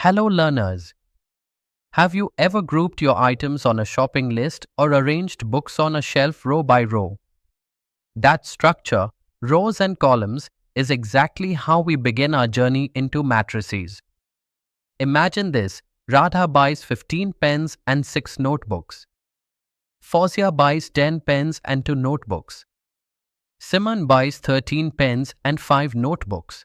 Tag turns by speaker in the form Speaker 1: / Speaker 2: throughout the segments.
Speaker 1: Hello learners. Have you ever grouped your items on a shopping list or arranged books on a shelf row by row? That structure, rows and columns, is exactly how we begin our journey into matrices. Imagine this: Radha buys 15 pens and 6 notebooks. Fozia buys 10 pens and 2 notebooks. Simon buys 13 pens and 5 notebooks.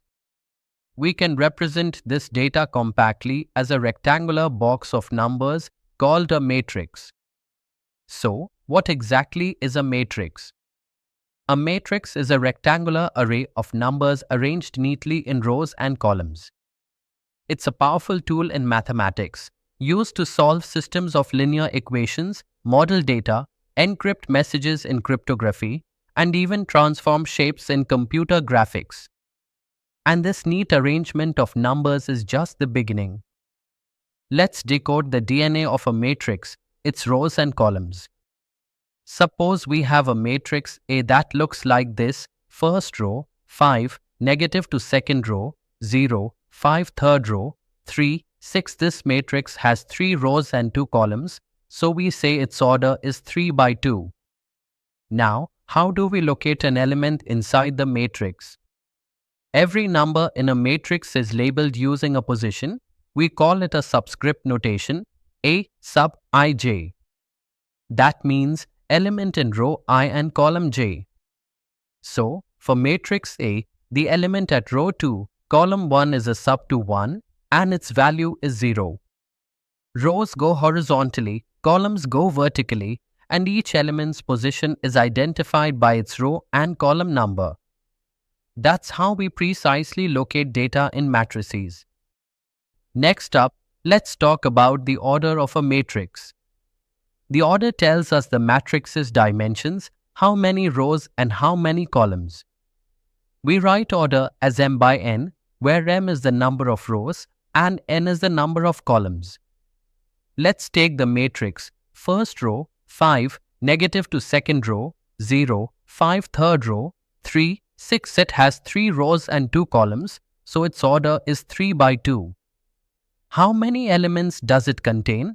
Speaker 1: We can represent this data compactly as a rectangular box of numbers called a matrix. So, what exactly is a matrix? A matrix is a rectangular array of numbers arranged neatly in rows and columns. It's a powerful tool in mathematics, used to solve systems of linear equations, model data, encrypt messages in cryptography, and even transform shapes in computer graphics. And this neat arrangement of numbers is just the beginning. Let's decode the DNA of a matrix, its rows and columns. Suppose we have a matrix A that looks like this: first row, 5, negative to second row, 0, 5, third row, 3, 6. This matrix has 3 rows and 2 columns, so we say its order is 3 by 2. Now, how do we locate an element inside the matrix? Every number in a matrix is labeled using a position. We call it a subscript notation, A sub ij. That means element in row I and column j. So, for matrix A, the element at row 2, column 1 is a sub to 1 and its value is 0. Rows go horizontally, columns go vertically, and each element's position is identified by its row and column number. That's how we precisely locate data in matrices. Next up, let's talk about the order of a matrix. The order tells us the matrix's dimensions, how many rows and how many columns. We write order as m by n, where m is the number of rows and n is the number of columns. Let's take the matrix: first row, 5, negative to second row, 0, 5, third row, 3, 6. It has 3 rows and 2 columns, so its order is 3 by 2. How many elements does it contain?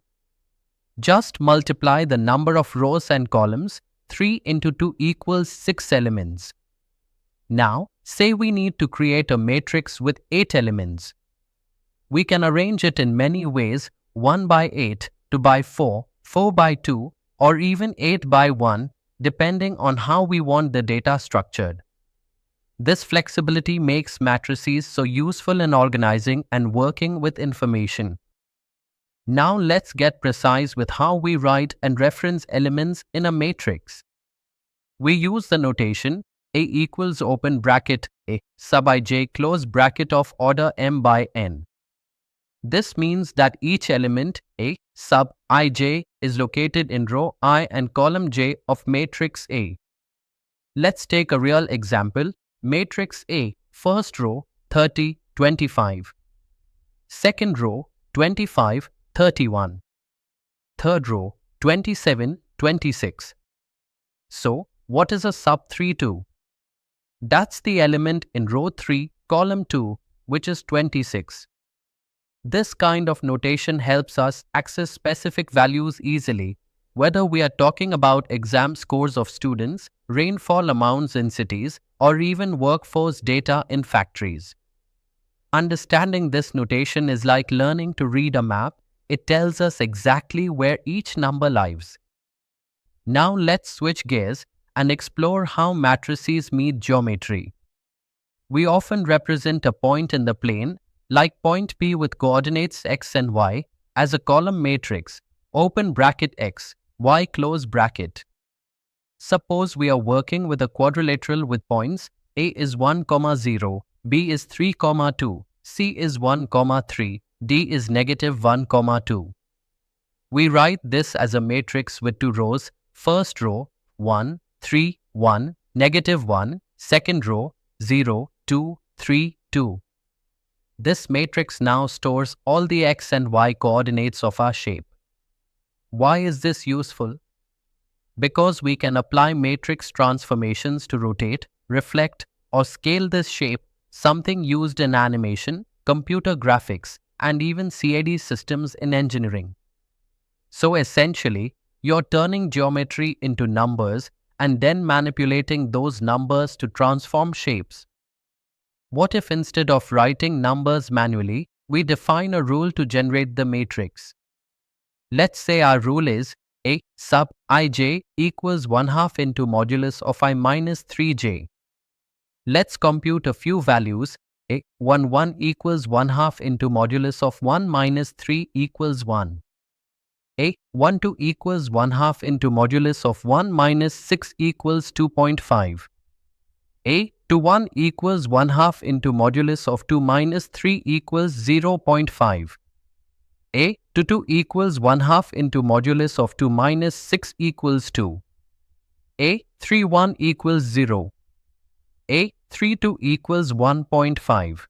Speaker 1: Just multiply the number of rows and columns. 3 into 2 equals 6 elements. Now, say we need to create a matrix with 8 elements. We can arrange it in many ways: 1 by 8, 2 by 4, 4 by 2, or even 8 by 1, depending on how we want the data structured. This flexibility makes matrices so useful in organizing and working with information. Now let's get precise with how we write and reference elements in a matrix. We use the notation A equals open bracket A sub ij close bracket of order m by n. This means that each element A sub ij is located in row I and column j of matrix A. Let's take a real example. Matrix A, first row, 30, 25. Second row, 25, 31. Third row, 27, 26. So, what is a sub 32? That's the element in row 3, column 2, which is 26. This kind of notation helps us access specific values easily, whether we are talking about exam scores of students, rainfall amounts in cities, or even workforce data in factories. Understanding this notation is like learning to read a map. It tells us exactly where each number lies. Now let's switch gears and explore how matrices meet geometry. We often represent a point in the plane, like point P with coordinates x and y, as a column matrix, open bracket x, y close bracket. Suppose we are working with a quadrilateral with points A is 1, 0, B is 3, 2, C is 1, 3, D is negative 1, 2. We write this as a matrix with 2 rows: first row, 1, 3, 1, negative 1, second row, 0, 2, 3, 2. This matrix now stores all the x and y coordinates of our shape. Why is this useful? Because we can apply matrix transformations to rotate, reflect, or scale this shape, something used in animation, computer graphics, and even CAD systems in engineering. So essentially, you're turning geometry into numbers and then manipulating those numbers to transform shapes. What if instead of writing numbers manually, we define a rule to generate the matrix? Let's say our rule is A sub ij equals 1 half into modulus of I minus 3j. Let's compute a few values. A 1 equals 1 half into modulus of 1 minus 3 equals 1. A 2 equals 1 half into modulus of 1 minus 6 equals 2.5. A 1 equals 1 half into modulus of 2 minus 3 equals 0.5. A 2 equals 1 half into modulus of 2 minus 6 equals 2. A 1 equals 0. A 2 equals 1.5.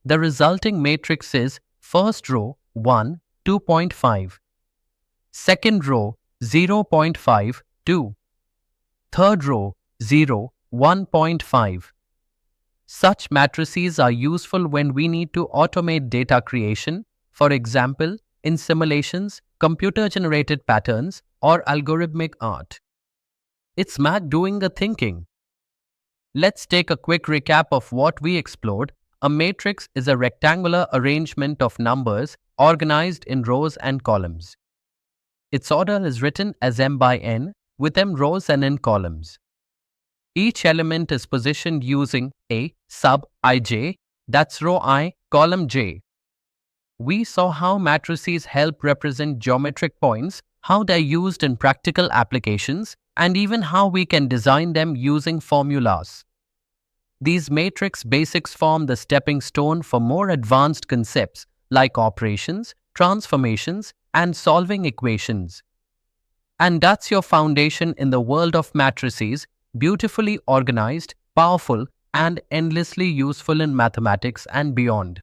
Speaker 1: The resulting matrix is first row 1, 2.5. Second row 0.5, 2. Third row 0, 1.5. Such matrices are useful when we need to automate data creation, for example, in simulations, computer-generated patterns, or algorithmic art. It's Mac doing the thinking. Let's take a quick recap of what we explored. A matrix is a rectangular arrangement of numbers organized in rows and columns. Its order is written as m by n, with m rows and n columns. Each element is positioned using A sub ij, that's row I, column j. We saw how matrices help represent geometric points, how they're used in practical applications, and even how we can design them using formulas. These matrix basics form the stepping stone for more advanced concepts like operations, transformations, and solving equations. And that's your foundation in the world of matrices, beautifully organized, powerful, and endlessly useful in mathematics and beyond.